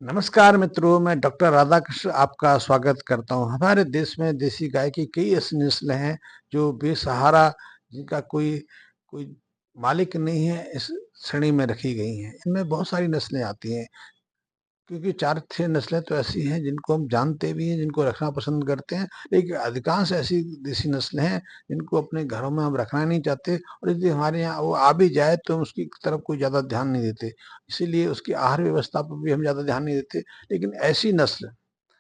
नमस्कार मित्रों, मैं डॉक्टर राधाकृष्ण आपका स्वागत करता हूँ। हमारे देश में देसी गाय की कई ऐसी नस्लें हैं जो बेसहारा, जिनका कोई कोई मालिक नहीं है, इस श्रेणी में रखी गई हैं। इनमें बहुत सारी नस्लें आती हैं, क्योंकि 4-6 नस्लें तो ऐसी हैं जिनको हम जानते भी हैं, जिनको रखना पसंद करते हैं, लेकिन अधिकांश ऐसी देसी नस्लें हैं जिनको अपने घरों में हम रखना नहीं चाहते, और यदि हमारे यहाँ वो आ भी जाए तो हम उसकी तरफ कोई ज़्यादा ध्यान नहीं देते। इसीलिए उसकी आहार व्यवस्था पर भी हम ज़्यादा ध्यान नहीं देते। लेकिन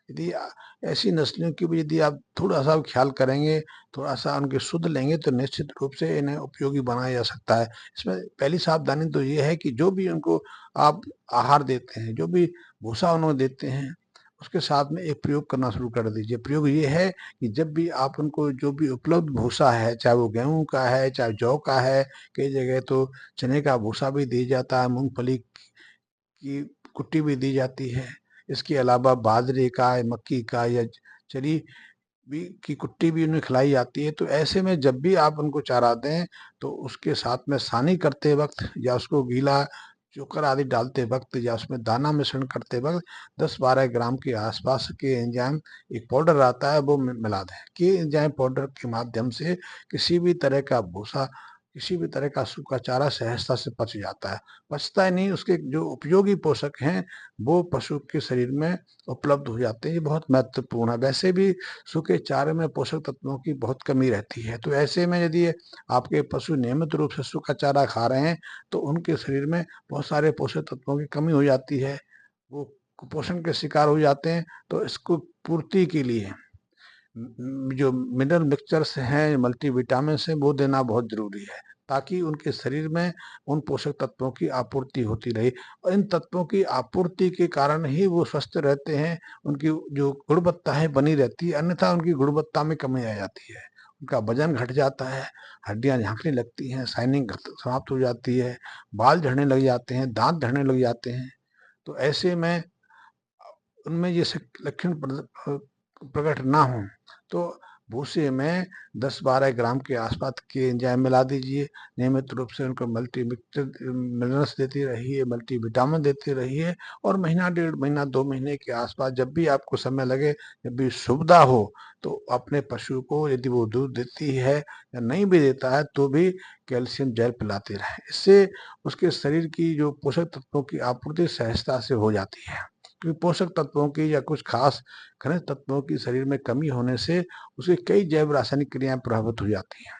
यदि ऐसी नस्लों की भी यदि आप थोड़ा-सा ख्याल करेंगे, थोड़ा-सा उनकी सुध लेंगे, तो निश्चित रूप से इन्हें उपयोगी बनाया जा सकता है। इसमें पहली सावधानी तो ये है कि जो भी उनको आप आहार देते हैं, जो भी भूसा उन्हें देते हैं, उसके साथ में एक प्रयोग करना शुरू कर दीजिए। प्रयोग ये है कि जब भी आप उनको जो भी उपलब्ध भूसा है, चाहे वो गेहूँ का है, चाहे जौ का है, कई जगह तो चने का भूसा भी दिया जाता है, मूँगफली की कुट्टी भी दी जाती है। इसके अलावा बाजरे का, मक्की का या चरी भी की कुट्टी भी उन्हें खिलाई जाती है। तो ऐसे में जब भी आप उनको चारा दें, तो उसके साथ में सानी करते वक़्त या उसको गीला चोकर आदि डालते वक़्त या उसमें दाना मिश्रण करते वक़्त 10-12 ग्राम के आसपास के एंजाइम एक पाउडर आता है, वो मिला दें कि एंजाइम पाउडर के माध्यम से किसी भी तरह का भूसा, किसी भी तरह का सूखा चारा सहजता से पच जाता है। पचता ही नहीं, उसके जो उपयोगी पोषक हैं, वो पशु के शरीर में उपलब्ध हो जाते हैं। ये बहुत महत्वपूर्ण है। वैसे भी सूखे चारे में पोषक तत्वों की बहुत कमी रहती है। तो ऐसे में यदि आपके पशु नियमित रूप से सूखा चारा खा रहे हैं, तो उनके शरीर में बहुत सारे पोषक तत्वों की कमी हो जाती है। वो कुपोषण के शिकार हो जाते हैं। तो इसको पूर्ति के लिए जो मिनरल मिक्सचर्स हैं, मल्टीविटामिन्स हैं, वो देना बहुत ज़रूरी है, ताकि उनके शरीर में उन पोषक तत्वों की आपूर्ति होती रहे, और इन तत्वों की आपूर्ति के कारण ही वो स्वस्थ रहते हैं, उनकी जो गुणवत्ता है बनी रहती है, अन्यथा उनकी गुणवत्ता में कमी आ जाती है। उनका वज़न घट जाता है, हड्डियाँ झाँकने लगती हैं, शाइनिंग समाप्त हो जाती है, बाल झड़ने लग जाते हैं, दाँत झड़ने लग जाते हैं। तो ऐसे में उनमें ये लक्षण प्रकट ना हों, तो भूसे में 10-12 ग्राम के आसपास के एंजाइम मिला दीजिए। नियमित रूप से उनको मल्टी मिनरल्स देते रहिए, मल्टीविटामिन देते रहिए, और महीना, 1.5 महीना, 2 महीने के आसपास जब भी आपको समय लगे, जब भी सुविधा हो, तो अपने पशु को, यदि वो दूध देती है या नहीं भी देता है, तो भी कैल्शियम जेल पिलाते रहें। इससे उसके शरीर की जो पोषक तत्वों की आपूर्ति सहजता से हो जाती है। क्योंकि पोषक तत्वों की या कुछ खास खनिज तत्वों की शरीर में कमी होने से उसकी कई जैव रासायनिक क्रियाएं प्रभावित हो जाती हैं।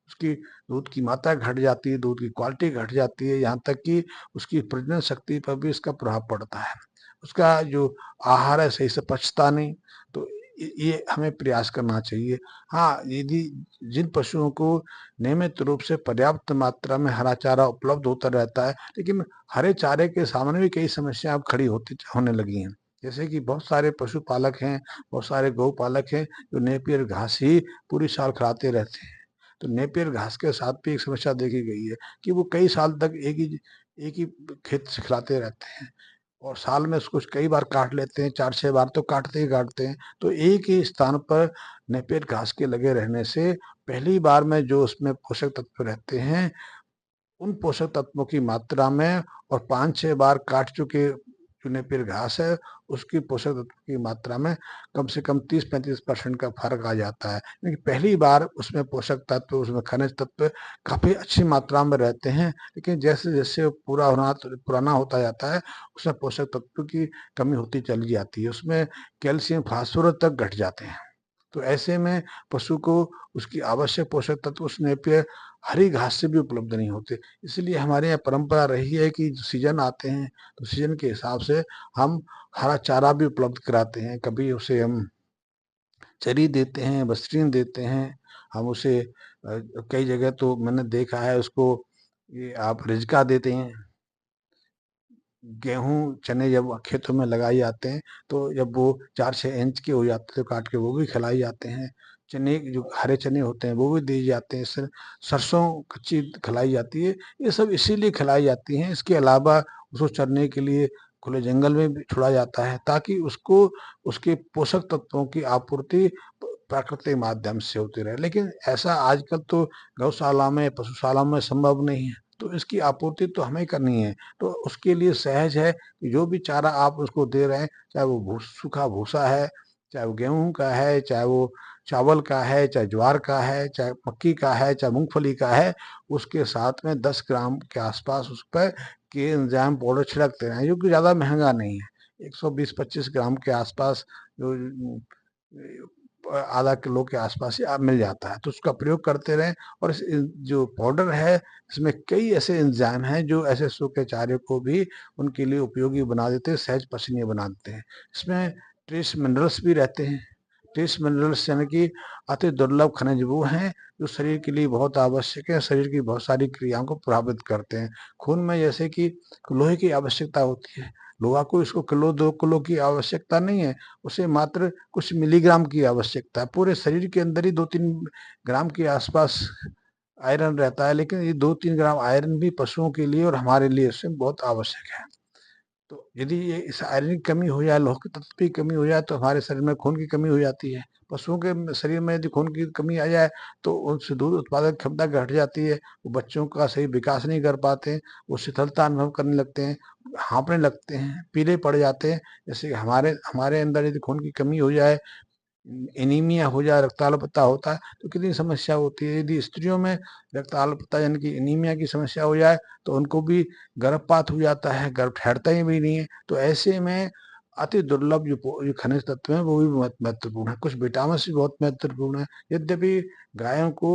उसकी दूध की मात्रा घट जाती है, दूध की क्वालिटी घट जाती है, यहाँ तक कि उसकी प्रजनन शक्ति पर भी इसका प्रभाव पड़ता है। उसका जो आहार है सही से पचता नहीं। तो ये हमें प्रयास करना चाहिए। हाँ, यदि जिन पशुओं को नियमित रूप से पर्याप्त मात्रा में हरा चारा उपलब्ध होता रहता है, लेकिन हरे चारे के सामने भी कई समस्या अब खड़ी होने लगी हैं। जैसे कि बहुत सारे पशुपालक हैं, बहुत सारे गौपालक हैं, जो नेपियर घास ही पूरी साल खिलाते रहते हैं। तो नेपियर घास के साथ भी एक समस्या देखी गई है कि वो कई साल तक एक ही खेत से खिलाते रहते हैं, और साल में उसको कई बार काट लेते हैं, 4-6 बार तो काटते ही काटते हैं। तो एक ही स्थान पर नेपियर घास के लगे रहने से पहली बार में जो उसमें पोषक तत्व रहते हैं, उन पोषक तत्वों की मात्रा में, और 5-6 बार काट चुके जो नेपियर घास है, उसकी पोषक तत्व की मात्रा में कम से कम 30-35% का फ़र्क आ जाता है। क्योंकि पहली बार उसमें पोषक तत्व, उसमें खनिज तत्व काफ़ी अच्छी मात्रा में रहते हैं, लेकिन जैसे-जैसे वो पुराना होता जाता है, उसमें पोषक तत्व की कमी होती चली जाती है। उसमें कैल्शियम, फास्फोरस तक घट जाते हैं। तो ऐसे में पशु को उसकी आवश्यक पोषक तत्व उस नेपियर हरी घास से भी उपलब्ध नहीं होते। इसलिए हमारे यहाँ परंपरा रही है कि सीजन आते हैं, तो सीजन के हिसाब से हम हरा चारा भी उपलब्ध कराते हैं। कभी उसे हम चरी देते हैं, बस्तरीन देते हैं, हम उसे कई जगह तो मैंने देखा है उसको, ये आप रिज़का देते हैं। गेहूँ, चने जब खेतों में लगाए जाते हैं, तो जब वो 4-6 इंच के हो जाते हैं, तो काट के वो भी खिलाए जाते हैं। चने, जो हरे चने होते हैं, वो भी दिए जाते हैं। सरसों कच्ची खिलाई जाती है। ये सब इसीलिए खिलाई जाती हैं। इसके अलावा उसको चरने के लिए खुले जंगल में भी छोड़ा जाता है, ताकि उसको उसके पोषक तत्वों की आपूर्ति प्राकृतिक माध्यम से होती रहे। लेकिन ऐसा आजकल तो गौशाला में, पशुशाला में संभव नहीं है। तो इसकी आपूर्ति तो हमें करनी है। तो उसके लिए सहज है कि जो भी चारा आप उसको दे रहे हैं, चाहे वो सूखा भूसा है, चाहे वो गेहूँ का है, चाहे वो चावल का है, चाहे ज्वार का है, चाहे मक्की का है, चाहे मूँगफली का है, उसके साथ में 10 ग्राम के आसपास उस पे के एंजाइम पाउडर छिड़कते रहें, जो कि ज़्यादा महँगा नहीं है। 120-25 ग्राम के आसपास जो आधा किलो के आसपास ही मिल जाता है, तो उसका प्रयोग करते रहें। और जो पाउडर है, इसमें कई ऐसे एंजाइम हैं जो ऐसे सूखे चारे को भी उनके लिए उपयोगी बना देते हैं, सहज पचनीय बना देते हैं। इसमें ट्रेस मिनरल्स भी रहते हैं। ट्रेस मिनरल्स यानी कि अति दुर्लभ खनिज वो हैं जो शरीर के लिए बहुत आवश्यक है, शरीर की बहुत सारी क्रियाओं को प्रभावित करते हैं। खून में जैसे कि लोहे की आवश्यकता होती है, लोहा को इसको किलो 2 किलो की आवश्यकता नहीं है, उसे मात्र कुछ मिलीग्राम की आवश्यकता है। पूरे शरीर के अंदर ही 2-3 ग्राम के आसपास आयरन रहता है, लेकिन ये 2-3 ग्राम आयरन भी पशुओं के लिए और हमारे लिए इसमें बहुत आवश्यक है। तो यदि ये इस आयरन की कमी हो जाए, लौह के तत्व की कमी हो जाए, तो हमारे शरीर में खून की कमी हो जाती है। पशुओं के शरीर में यदि खून की कमी आ जाए, तो उनसे दूध उत्पादक क्षमता घट जाती है, वो बच्चों का सही विकास नहीं कर पाते हैं, वो शिथिलता अनुभव करने लगते हैं, हाँफने लगते हैं, पीले पड़ जाते हैं। जैसे हमारे हमारे अंदर यदि खून की कमी हो जाए, एनीमिया हो जाए, रक्ताल्पता होता है, तो कितनी समस्या होती है। यदि स्त्रियों में रक्ताल्पता यानी कि एनीमिया की समस्या हो जाए, तो उनको भी गर्भपात हो जाता है, गर्भ ठहरता ही भी नहीं है। तो ऐसे में अति दुर्लभ जो खनिज तत्व हैं, वो भी बहुत महत्वपूर्ण है। कुछ विटामिन भी बहुत महत्वपूर्ण है। यद्यपि गायों को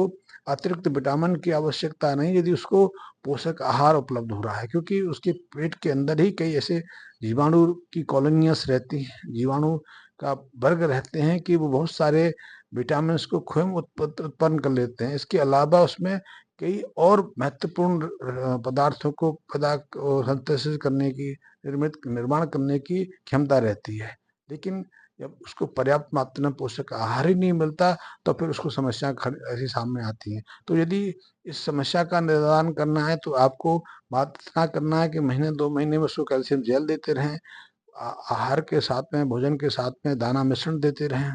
अतिरिक्त विटामिन की आवश्यकता नहीं, यदि उसको पोषक आहार उपलब्ध हो रहा है, क्योंकि उसके पेट के अंदर ही कई ऐसे जीवाणु की कॉलोनियास रहती हैं, जीवाणु का वर्ग रहते हैं कि वो बहुत सारे विटामिन्स को स्वयं उत्पन्न कर लेते हैं। इसके अलावा उसमें कई और महत्वपूर्ण पदार्थों को संश्लेषित करने की, निर्माण करने की क्षमता रहती है। लेकिन जब उसको पर्याप्त मात्रा में पोषक आहार ही नहीं मिलता, तो फिर उसको समस्या ऐसी सामने आती हैं। तो यदि इस समस्या का निदान करना है, तो आपको बात इतना करना है कि महीने 2 महीने में उसको कैल्शियम जेल देते रहें। आहार के साथ में, भोजन के साथ में दाना मिश्रण देते रहें,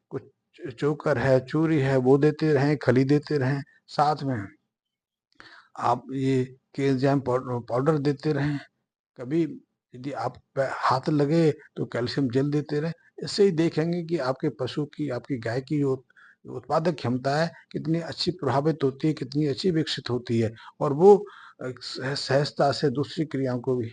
कुछ चोकर है, चूरी है, वो देते रहें, खली देते रहें। साथ में आप ये केएंजाइम पाउडर देते रहें। कभी यदि आप पे हाथ लगे तो कैल्शियम जेल देते रहें। इससे ही देखेंगे कि आपके पशु की, आपकी गाय की जो उत्पादक क्षमता है, कितनी अच्छी प्रभावित होती है, कितनी अच्छी विकसित होती है, और वो सहजता से दूसरी क्रियाओं को भी